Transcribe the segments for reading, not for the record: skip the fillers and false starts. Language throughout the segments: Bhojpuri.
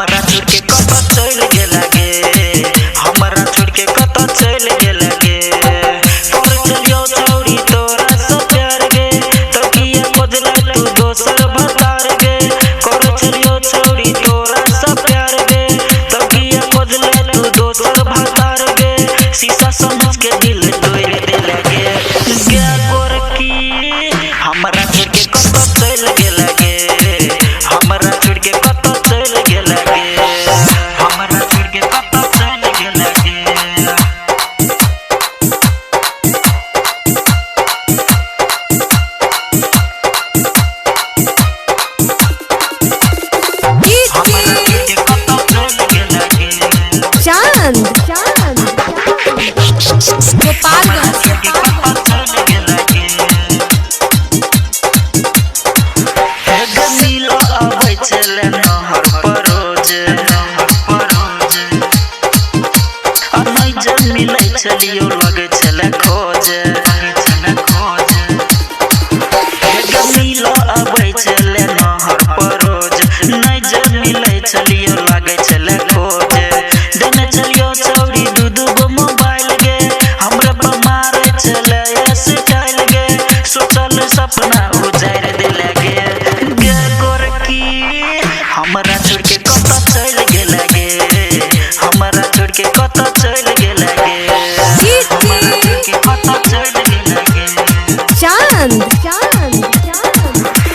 हमरा छोड़ के कत चल गेला गे हमरा छोड़ के कत चल गेला गे कर चलियो छौरी तोरा से प्यार गे तकिया खोजला तू दोसर भतार गे कर चलियो छौरी तोरा से प्यार गे तकिया खोजला तू दोसर भतार गे शीशा समझ के दिल तोड़ देला गे गे गोरकी हमरा छोड़ के कत चल गेला गे हमरा छोड़ के कत चल गेला गे हमरा छोड़ के कत चल गेला गे हमरा छोड़ के कत चल गेला गे चांद गोपालगंज चलियो लगे छले खोज मिलो आबै छले नहर पर रोज नहीं जब मिलै चलियो लगे छले खोज देने चलियो चौरी दू मोबाइल गे हमरा पर मारे चले स्टाइल गे सोचल सपना उजाड़ देले गे गे गोरकी हमरा छोड़ के कत चल गेला गे हमरा छोड़ के कत चल गेला गे हमरा छोड़ के कत चल गेला गे चांद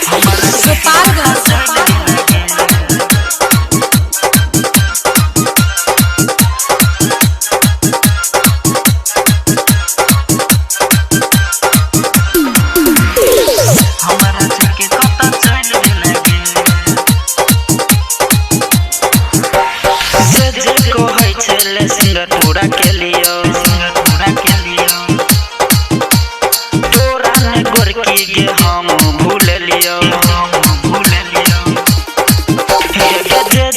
हमरा छोड़ के कत चल गेला गे हमरा छोड़ के कत चल गेला गे जे कहै छले सिंगर पूरा के लियो तोरा ने गोरकी गे हम भूल लियो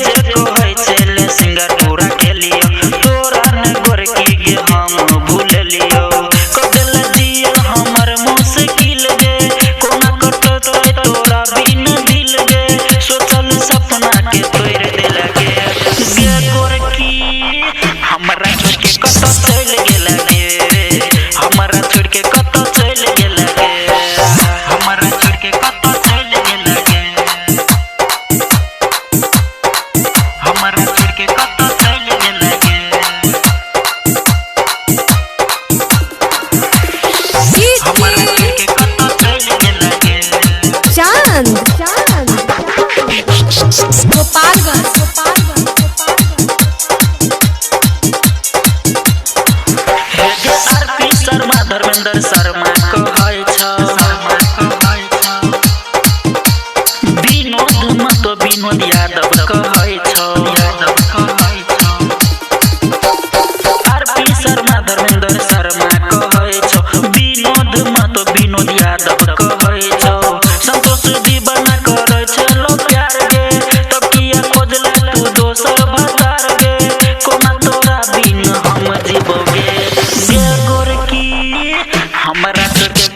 जे कहै छले सिंगर पूरा के लियो तोरा ने गोरकी गे हम भूल लियो कदल जियल हमर मुश्किल गे कोना कटतै तोरा बिन दिल गे सोचल सपना के तोड़ देला गे गे गोरकी हमरा छोड़ के कत चल गेला गे हमरा छोड़ के कत चल गेला गे हमरा छोड़ के कत चल गेला गे हमरा छोड़ के कत चल गेला गे हमरा छोड़ के कत चल गेला गे चांद गोपालगंज आरपी शर्मा धर्मेंद्र शर्मा कहै छ विनोद मत विनोद यादव कहै छ आरपी शर्मा धर्मेंद्र शर्मा कहै छ विनोद मत विनोद यादव कहै छ संतोष दीवाना करै छलो प्यार गे तकिया खोजला तू दोसर भतार गे कोना तोरा बिन हम जीबोगे गे गोरकी हमरा छोड़ के